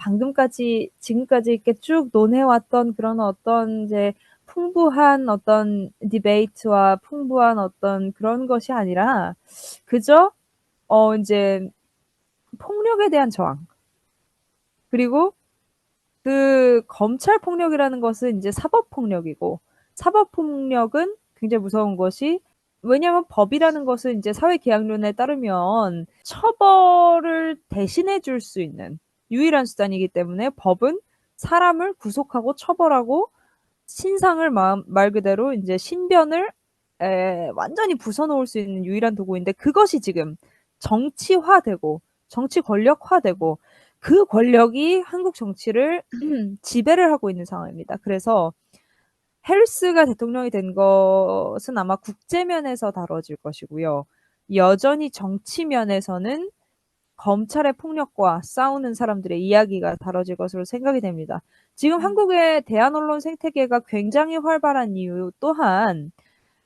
지금까지 이렇게 쭉 논해왔던 그런 어떤 이제 풍부한 어떤 디베이트와 풍부한 어떤 그런 것이 아니라 그저 이제 폭력에 대한 저항. 그리고 그 검찰 폭력이라는 것은 이제 사법 폭력이고 사법 폭력은 굉장히 무서운 것이 왜냐하면 법이라는 것은 이제 사회계약론에 따르면 처벌을 대신해 줄 수 있는 유일한 수단이기 때문에 법은 사람을 구속하고 처벌하고 신상을 말 그대로 이제 신변을 완전히 부숴놓을 수 있는 유일한 도구인데 그것이 지금 정치화되고 정치 권력화되고 그 권력이 한국 정치를 지배를 하고 있는 상황입니다. 그래서 해리스가 대통령이 된 것은 아마 국제면에서 다뤄질 것이고요. 여전히 정치면에서는 검찰의 폭력과 싸우는 사람들의 이야기가 다뤄질 것으로 생각이 됩니다. 지금 한국의 대한 언론 생태계가 굉장히 활발한 이유 또한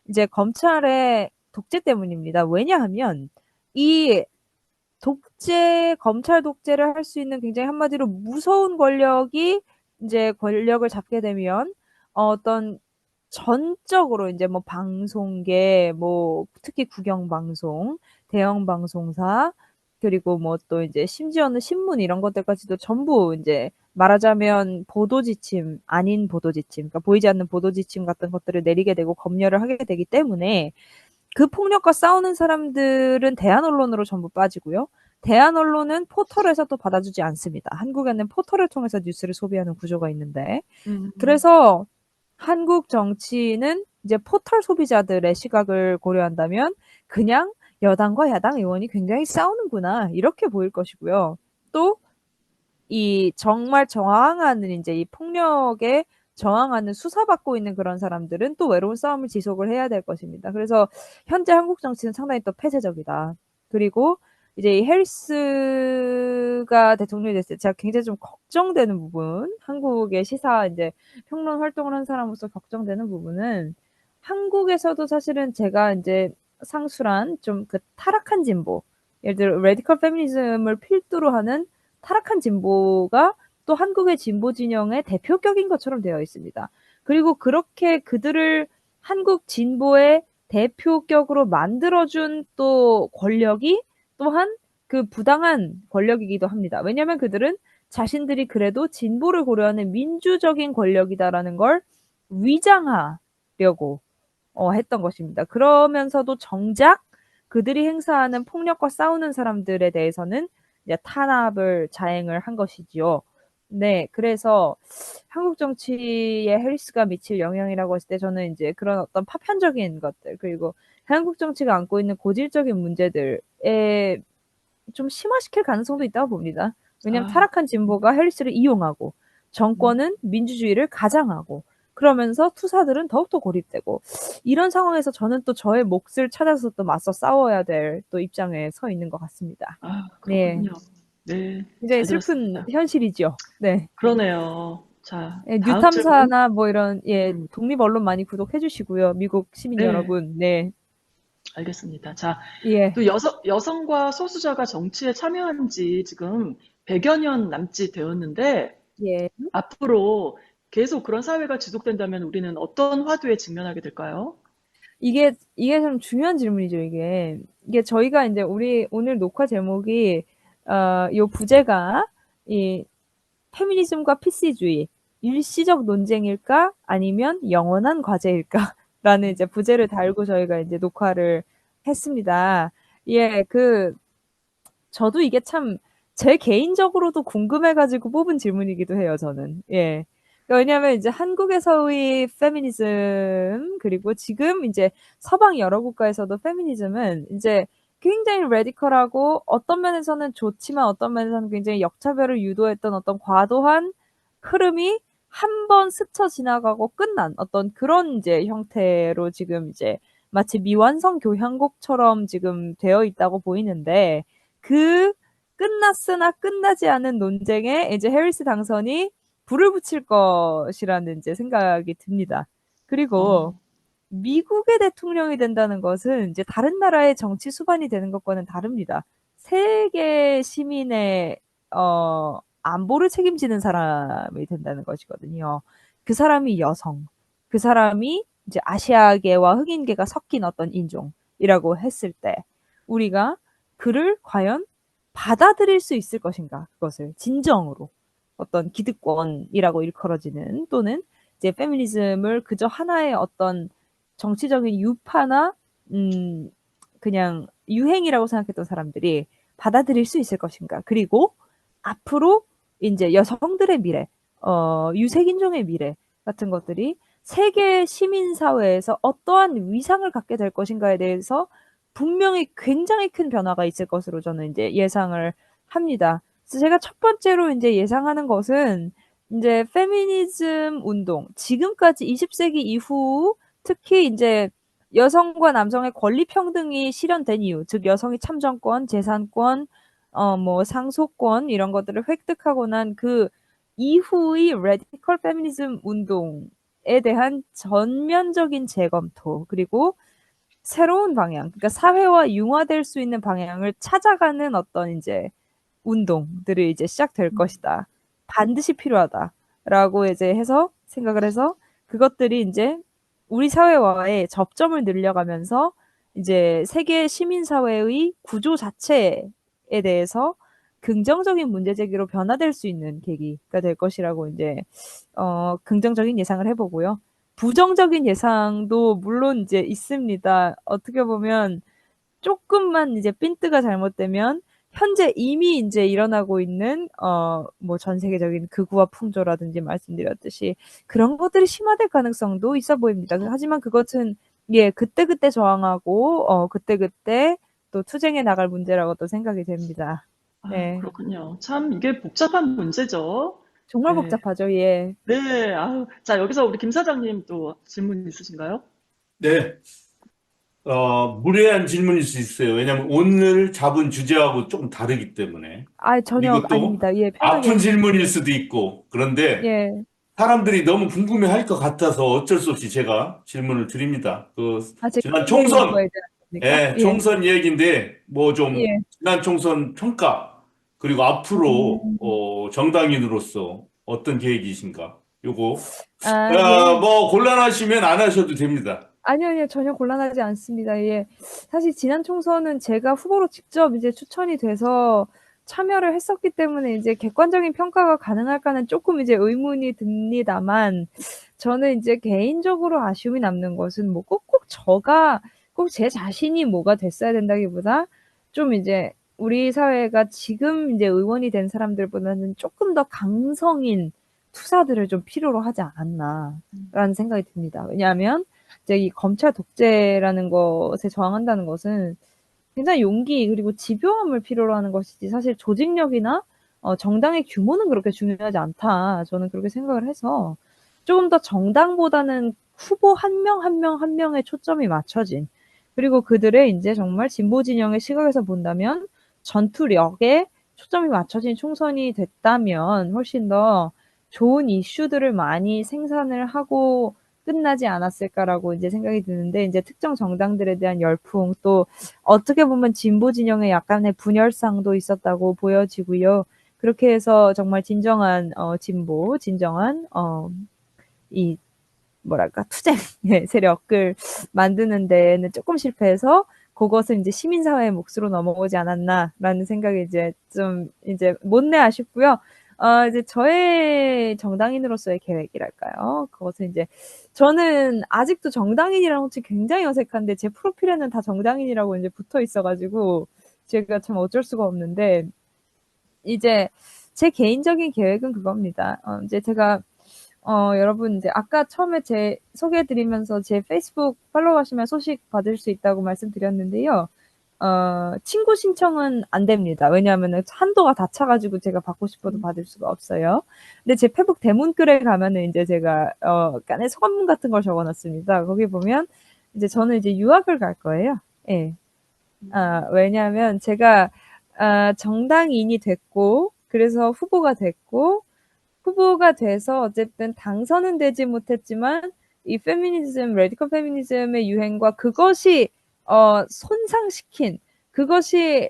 이제 검찰의 독재 때문입니다. 왜냐하면 이 검찰 독재를 할 수 있는 굉장히 한마디로 무서운 권력이 이제 권력을 잡게 되면 어떤 전적으로 이제 뭐 방송계, 뭐 특히 국영방송, 대형 방송사, 그리고 뭐 또 이제 심지어는 신문 이런 것들까지도 전부 이제 말하자면 보도 지침, 아닌 보도 지침, 그러니까 보이지 않는 보도 지침 같은 것들을 내리게 되고 검열을 하게 되기 때문에 그 폭력과 싸우는 사람들은 대한 언론으로 전부 빠지고요. 대한 언론은 포털에서 또 받아주지 않습니다. 한국에는 포털을 통해서 뉴스를 소비하는 구조가 있는데, 그래서 한국 정치는 이제 포털 소비자들의 시각을 고려한다면 그냥 여당과 야당 의원이 굉장히 싸우는구나 이렇게 보일 것이고요. 또 이 정말 저항하는 이제 이 폭력에 저항하는 수사받고 있는 그런 사람들은 또 외로운 싸움을 지속을 해야 될 것입니다. 그래서 현재 한국 정치는 상당히 또 폐쇄적이다. 그리고 이제 이 해리스가 대통령이 됐을 때 제가 굉장히 좀 걱정되는 부분, 한국의 시사 이제 평론 활동을 한 사람으로서 걱정되는 부분은 한국에서도 사실은 제가 이제 상술한 좀 그 타락한 진보, 예를 들어 레디컬 페미니즘을 필두로 하는 타락한 진보가 또 한국의 진보 진영의 대표격인 것처럼 되어 있습니다. 그리고 그렇게 그들을 한국 진보의 대표격으로 만들어준 또 권력이 또한 그 부당한 권력이기도 합니다. 왜냐하면 그들은 자신들이 그래도 진보를 고려하는 민주적인 권력이다라는 걸 위장하려고 했던 것입니다. 그러면서도 정작 그들이 행사하는 폭력과 싸우는 사람들에 대해서는 이제 탄압을 자행을 한 것이지요. 네, 그래서 한국 정치에 해리스가 미칠 영향이라고 했을 때 저는 이제 그런 어떤 파편적인 것들, 그리고 한국 정치가 안고 있는 고질적인 문제들에 좀 심화시킬 가능성도 있다고 봅니다. 왜냐하면 타락한 진보가 해리스를 이용하고 정권은 민주주의를 가장하고 그러면서 투사들은 더욱더 고립되고 이런 상황에서 저는 또 저의 몫을 찾아서 또 맞서 싸워야 될 또 입장에 서 있는 것 같습니다. 네, 그렇군요. 네, 굉장히 잘 슬픈 들었습니다. 현실이죠. 네. 그러네요. 자, 예, 다음 질문. 뉴탐사나 뭐 이런 독립 언론 많이 구독해 주시고요. 미국 시민 네. 여러분. 네. 알겠습니다. 자, 예. 또 여성과 소수자가 정치에 참여한 지 지금 100여 년 남짓 되었는데, 예. 앞으로 계속 그런 사회가 지속된다면 우리는 어떤 화두에 직면하게 될까요? 이게 좀 중요한 질문이죠, 이게. 이게 저희가 이제 우리 오늘 녹화 제목이, 요 부제가 이 페미니즘과 PC주의, 일시적 논쟁일까? 아니면 영원한 과제일까? 라는 이제 부제를 달고 저희가 이제 녹화를 했습니다. 예, 저도 이게 참 제 개인적으로도 궁금해가지고 뽑은 질문이기도 해요, 저는. 예. 그러니까 왜냐하면 이제 한국에서의 페미니즘, 그리고 지금 이제 서방 여러 국가에서도 페미니즘은 이제 굉장히 레디컬하고 어떤 면에서는 좋지만 어떤 면에서는 굉장히 역차별을 유도했던 어떤 과도한 흐름이 한 번 스쳐 지나가고 끝난 어떤 그런 이제 형태로 지금 이제 마치 미완성 교향곡처럼 지금 되어 있다고 보이는데 그 끝났으나 끝나지 않은 논쟁에 이제 해리스 당선이 불을 붙일 것이라는 이제 생각이 듭니다. 그리고 미국의 대통령이 된다는 것은 이제 다른 나라의 정치 수반이 되는 것과는 다릅니다. 세계 시민의 안보를 책임지는 사람이 된다는 것이거든요. 그 사람이 여성, 그 사람이 이제 아시아계와 흑인계가 섞인 어떤 인종이라고 했을 때 우리가 그를 과연 받아들일 수 있을 것인가, 그것을 진정으로 어떤 기득권이라고 일컬어지는 또는 이제 페미니즘을 그저 하나의 어떤 정치적인 유파나 그냥 유행이라고 생각했던 사람들이 받아들일 수 있을 것인가. 그리고 앞으로 이제 여성들의 미래, 유색인종의 미래 같은 것들이 세계 시민사회에서 어떠한 위상을 갖게 될 것인가에 대해서 분명히 굉장히 큰 변화가 있을 것으로 저는 이제 예상을 합니다. 그래서 제가 첫 번째로 이제 예상하는 것은 이제 페미니즘 운동, 지금까지 20세기 이후 특히 이제 여성과 남성의 권리 평등이 실현된 이유, 즉 여성이 참정권, 재산권, 뭐 상속권 이런 것들을 획득하고 난 그 이후의 레디컬 페미니즘 운동에 대한 전면적인 재검토, 그리고 새로운 방향, 그러니까 사회와 융화될 수 있는 방향을 찾아가는 어떤 이제 운동들이 이제 시작될 것이다. 반드시 필요하다라고 이제 해서 생각을 해서 그것들이 이제 우리 사회와의 접점을 늘려가면서 이제 세계 시민사회의 구조 자체에 대해서 긍정적인 문제 제기로 변화될 수 있는 계기가 될 것이라고 이제 긍정적인 예상을 해보고요. 부정적인 예상도 물론 이제 있습니다. 어떻게 보면 조금만 이제 핀트가 잘못되면 현재 이미 이제 일어나고 있는 뭐 전 세계적인 극우와 풍조라든지 말씀드렸듯이 그런 것들이 심화될 가능성도 있어 보입니다. 하지만 그것은 예, 그때그때 저항하고 그때그때 또 투쟁해 나갈 문제라고 또 생각이 됩니다. 아, 네. 그렇군요. 참 이게 복잡한 문제죠. 정말 네. 복잡하죠. 예. 네. 아유, 자, 여기서 우리 김 사장님 또 질문 있으신가요? 네. 무례한 질문일 수 있어요. 왜냐하면 오늘 잡은 주제하고 조금 다르기 때문에. 아, 전혀 그리고 또 아닙니다. 예, 편하게 아픈 질문일 해주십시오. 수도 있고. 그런데 예. 사람들이 너무 궁금해 할 것 같아서 어쩔 수 없이 제가 질문을 드립니다. 아, 제 지난 개인적인 총선, 거에 대한 겁니까? 예, 예. 총선 얘기인데, 뭐 좀, 예. 지난 총선 평가, 그리고 앞으로, 음. 정당인으로서 어떤 계획이신가? 요거, 아, 예. 뭐, 곤란하시면 안 하셔도 됩니다. 아니요, 아니요. 전혀 곤란하지 않습니다. 예. 사실 지난 총선은 제가 후보로 직접 이제 추천이 돼서 참여를 했었기 때문에 이제 객관적인 평가가 가능할까는 조금 이제 의문이 듭니다만, 저는 이제 개인적으로 아쉬움이 남는 것은 뭐 꼭 제 자신이 뭐가 됐어야 된다기보다 좀 이제 우리 사회가 지금 이제 의원이 된 사람들보다는 조금 더 강성인 투사들을 좀 필요로 하지 않았나라는 생각이 듭니다. 왜냐하면 이제 이 검찰 독재라는 것에 저항한다는 것은 굉장히 용기 그리고 집요함을 필요로 하는 것이지 사실 조직력이나 정당의 규모는 그렇게 중요하지 않다. 저는 그렇게 생각을 해서 조금 더 정당보다는 후보 한 명 한 명 한 명에 초점이 맞춰진 그리고 그들의 이제 정말 진보 진영의 시각에서 본다면 전투력에 초점이 맞춰진 총선이 됐다면 훨씬 더 좋은 이슈들을 많이 생산을 하고 끝나지 않았을까라고 이제 생각이 드는데 이제 특정 정당들에 대한 열풍 또 어떻게 보면 진보 진영에 약간의 분열상도 있었다고 보여지고요. 그렇게 해서 정말 진정한 진보, 진정한 이 뭐랄까 투쟁 세력을 만드는 데에는 조금 실패해서 그것은 이제 시민사회의 몫으로 넘어오지 않았나라는 생각이 이제 좀 이제 못내 아쉽고요. 이제 저의 정당인으로서의 계획이랄까요. 그것은 이제 저는 아직도 정당인이라는 호칭 굉장히 어색한데 제 프로필에는 다 정당인이라고 이제 붙어 있어가지고 제가 참 어쩔 수가 없는데 이제 제 개인적인 계획은 그겁니다. 이제 제가 여러분 이제 아까 처음에 제 소개해드리면서 제 페이스북 팔로우하시면 소식 받을 수 있다고 말씀드렸는데요. 친구 신청은 안 됩니다. 왜냐하면 한도가 다 차가지고 제가 받고 싶어도 받을 수가 없어요. 근데 제 페북 대문글에 가면은 이제 제가 약간의 소감문 같은 걸 적어놨습니다. 거기 보면 이제 저는 이제 유학을 갈 거예요. 예. 왜냐하면 제가 정당인이 됐고 그래서 후보가 돼서 어쨌든 당선은 되지 못했지만 이 페미니즘, 레디컬 페미니즘의 유행과 그것이 손상시킨 그것이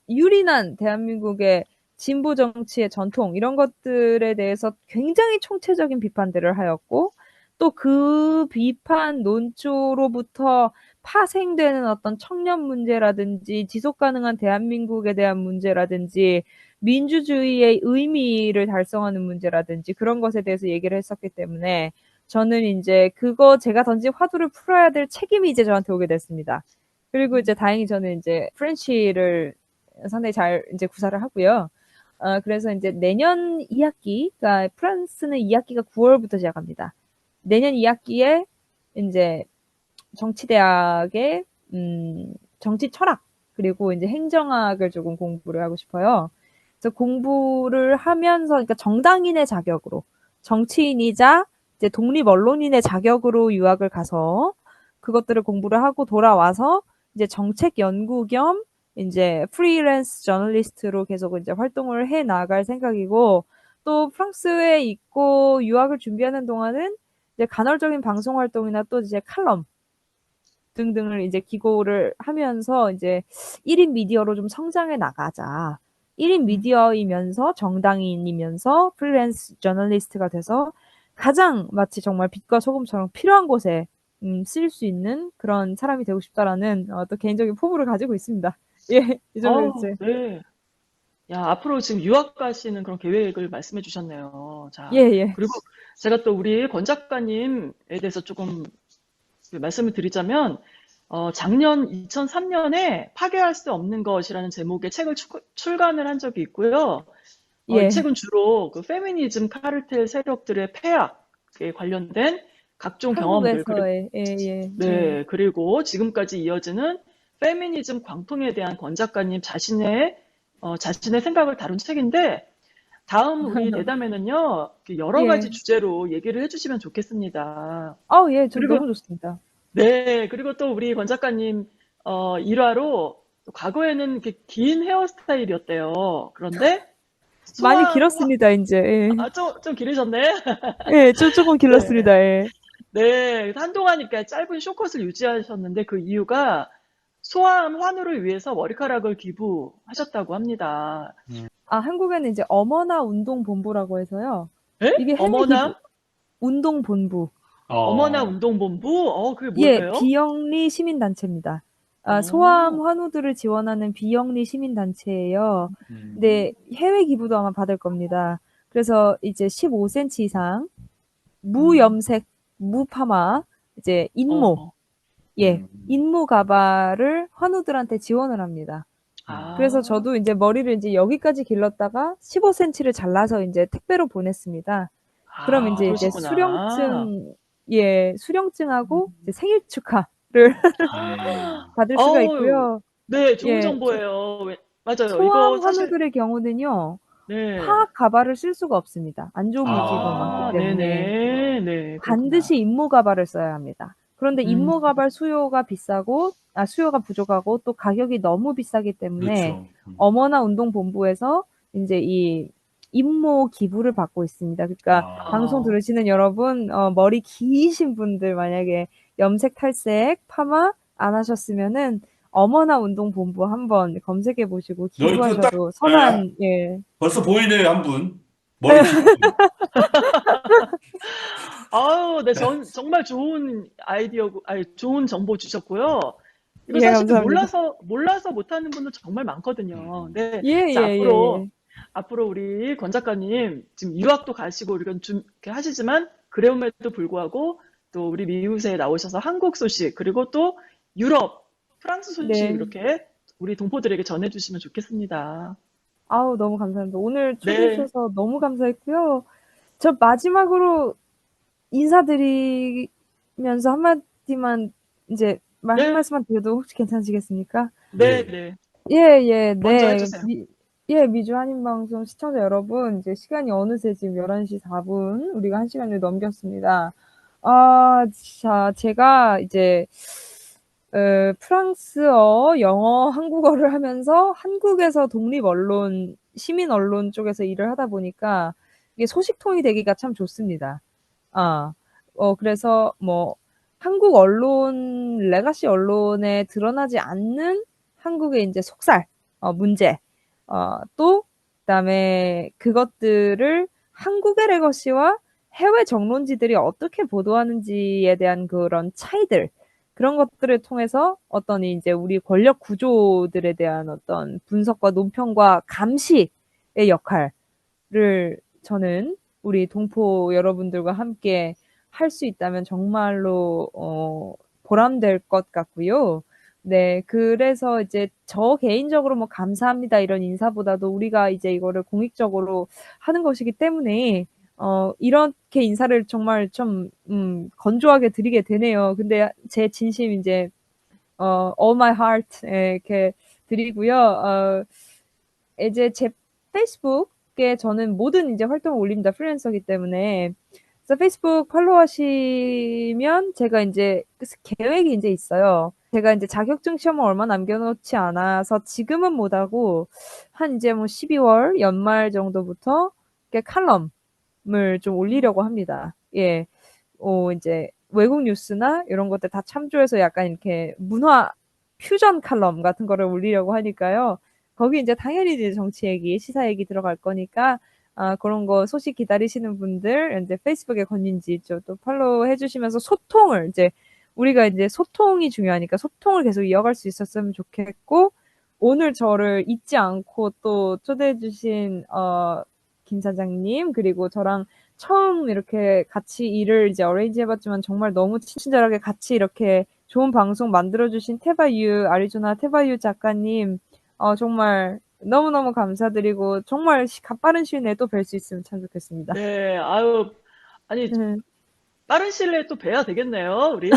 유린한 대한민국의 진보 정치의 전통 이런 것들에 대해서 굉장히 총체적인 비판들을 하였고 또 그 비판 논조로부터 파생되는 어떤 청년 문제라든지 지속 가능한 대한민국에 대한 문제라든지 민주주의의 의미를 달성하는 문제라든지 그런 것에 대해서 얘기를 했었기 때문에 저는 이제 그거 제가 던진 화두를 풀어야 될 책임이 이제 저한테 오게 됐습니다. 그리고 이제 다행히 저는 이제 프렌치를 상당히 잘 이제 구사를 하고요. 그래서 이제 내년 2학기, 그러니까 프랑스는 2학기가 9월부터 시작합니다. 내년 2학기에 이제 정치대학의 정치 철학 그리고 이제 행정학을 조금 공부를 하고 싶어요. 그래서 공부를 하면서 그러니까 정당인의 자격으로 정치인이자 이제 독립 언론인의 자격으로 유학을 가서 그것들을 공부를 하고 돌아와서 이제 정책 연구 겸 이제 프리랜스 저널리스트로 계속 이제 활동을 해 나갈 생각이고 또 프랑스에 있고 유학을 준비하는 동안은 이제 간헐적인 방송 활동이나 또 이제 칼럼 등등을 이제 기고를 하면서 이제 1인 미디어로 좀 성장해 나가자. 1인 미디어이면서 정당인이면서 프리랜스 저널리스트가 돼서 가장 마치 정말 빛과 소금처럼 필요한 곳에 쓸 수 있는 그런 사람이 되고 싶다라는 또 개인적인 포부를 가지고 있습니다. 예, 이 정도 이제. 네. 야, 앞으로 지금 유학 가시는 그런 계획을 말씀해 주셨네요. 자, 예, 예. 그리고 제가 또 우리 권 작가님에 대해서 조금 말씀을 드리자면, 작년 2003년에 파괴할 수 없는 것이라는 제목의 책을 출간을 한 적이 있고요. 이 예. 책은 주로 그 페미니즘 카르텔 세력들의 폐악에 관련된 각종 경험들, 그리고, 한국에서의, 예. 네, 그리고 지금까지 이어지는 페미니즘 광풍에 대한 권 작가님 자신의 생각을 다룬 책인데, 다음 우리 대담에는요, 여러 예. 가지 주제로 얘기를 해주시면 좋겠습니다. 예, 전 그리고, 너무 좋습니다. 네, 그리고 또 우리 권 작가님, 일화로 과거에는 이렇게 긴 헤어스타일이었대요. 그런데 많이 소아, 길었습니다, 이제. 예. 좀 길으셨네. 예, 조금 네. 길었습니다, 예. 네, 그래서 한동안 이렇게 짧은 쇼컷을 유지하셨는데 그 이유가 소아암 환우를 위해서 머리카락을 기부하셨다고 합니다. 한국에는 이제 어머나 운동본부라고 해서요. 에? 이게 해외 기부, 어머나? 운동본부. 어머나 어, 운동본부? 그게 예, 뭐예요? 비영리 시민단체입니다. 소아암 어, 환우들을 지원하는 비영리 시민단체예요. 근데 음, 해외 기부도 아마 받을 겁니다. 그래서 이제 15cm 이상, 음, 무염색, 무파마, 이제 인모, 어, 예, 음, 인모 가발을 환우들한테 지원을 합니다. 그래서 아, 저도 이제 머리를 이제 여기까지 길렀다가 15cm를 잘라서 이제 택배로 보냈습니다. 그럼 이제 그러시구나. 수령증하고 음. 이제 생일 축하를 음, 받을 수가 어우, 있고요. 네, 좋은 예, 정보예요. 맞아요. 이거 소아암 사실, 환우들의 경우는요, 네. 파악 가발을 쓸 수가 없습니다. 안 좋은 물질도 많기 때문에. 네네, 그렇구나. 반드시 임무 가발을 써야 합니다. 그런데 음, 임무 가발 수요가 비싸고, 수요가 부족하고 또 가격이 너무 비싸기 때문에 그렇죠. 어머나 운동본부에서 이제 이 임모 기부를 받고 있습니다. 그러니까 방송 아, 들으시는 여러분, 머리 기신 분들 만약에 염색, 탈색, 파마 안 하셨으면은 어머나 운동본부 한번 검색해 보시고 여기 그딱 기부하셔도 선한, 예. 벌써 보이네요, 한 분. 머리 긴 분. 아우, 네, 정말 좋은 아이디어, 아니, 좋은 정보 주셨고요. 이거 예, 사실 감사합니다. 몰라서 못하는 분들 정말 많거든요. 음, 네, 예, 그래서 예, 예, 예. 앞으로 우리 권 작가님, 지금 유학도 가시고, 이런 좀, 이렇게 하시지만, 그럼에도 불구하고, 또 우리 미우새에 나오셔서 한국 소식, 그리고 또 유럽, 프랑스 소식, 네. 이렇게 우리 동포들에게 전해주시면 좋겠습니다. 아우, 너무 감사합니다. 오늘 초대해 네, 주셔서 너무 감사했고요. 저 마지막으로 인사드리면서 한마디만 이제 한 네, 말씀만 드려도 혹시 괜찮으시겠습니까? 네, 네. 네. 예, 먼저 네. 해주세요. 미주 한인방송 시청자 여러분, 이제 시간이 어느새 지금 11시 4분, 우리가 1시간을 넘겼습니다. 자, 제가 이제, 프랑스어, 영어, 한국어를 하면서 한국에서 독립언론, 시민언론 쪽에서 일을 하다 보니까 이게 소식통이 되기가 참 좋습니다. 아, 그래서 뭐, 한국 언론, 레가시 언론에 드러나지 않는 한국의 이제 속살, 문제, 또, 그다음에 그것들을 한국의 레거시와 해외 정론지들이 어떻게 보도하는지에 대한 그런 차이들, 그런 것들을 통해서 어떤 이제 우리 권력 구조들에 대한 어떤 분석과 논평과 감시의 역할을 저는 우리 동포 여러분들과 함께 할 수 있다면 정말로 보람될 것 같고요. 네, 그래서 이제 저 개인적으로 뭐 감사합니다 이런 인사보다도 우리가 이제 이거를 공익적으로 하는 것이기 때문에 이렇게 인사를 정말 좀 건조하게 드리게 되네요. 근데 제 진심 이제 all my heart 이렇게 드리고요. 이제 제 페이스북에 저는 모든 이제 활동을 올립니다. 프리랜서기 때문에. 그래서 페이스북 팔로우하시면 제가 이제 계획이 이제 있어요. 제가 이제 자격증 시험을 얼마 남겨놓지 않아서 지금은 못하고 한 이제 뭐 12월 연말 정도부터 이렇게 칼럼을 좀 올리려고 합니다. 예. 이제 외국 뉴스나 이런 것들 다 참조해서 약간 이렇게 문화 퓨전 칼럼 같은 거를 올리려고 하니까요. 거기 이제 당연히 이제 정치 얘기, 시사 얘기 들어갈 거니까 그런 거 소식 기다리시는 분들 이제 페이스북에 건인지 또 팔로우 해주시면서 소통을 이제 우리가 이제 소통이 중요하니까 소통을 계속 이어갈 수 있었으면 좋겠고 오늘 저를 잊지 않고 또 초대해주신 김 사장님 그리고 저랑 처음 이렇게 같이 일을 이제 어레인지 해봤지만 정말 너무 친절하게 같이 이렇게 좋은 방송 만들어주신 테바유, 아리조나 테바유 작가님, 정말 너무너무 감사드리고, 정말 빠른 시일 내에 또 뵐 수 있으면 참 좋겠습니다. 네, 아유, 아니, 네, 빠른 시일 내에 또 뵈야 되겠네요, 우리.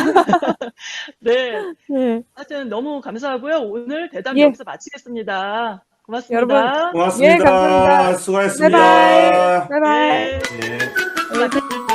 네, 네. 하여튼 너무 감사하고요. 오늘 대담 예. 여기서 마치겠습니다. 고맙습니다. 여러분, 고맙습니다. 예, 감사합니다. 수고하셨습니다. 바이바이. 바이바이. 네. 예. 네.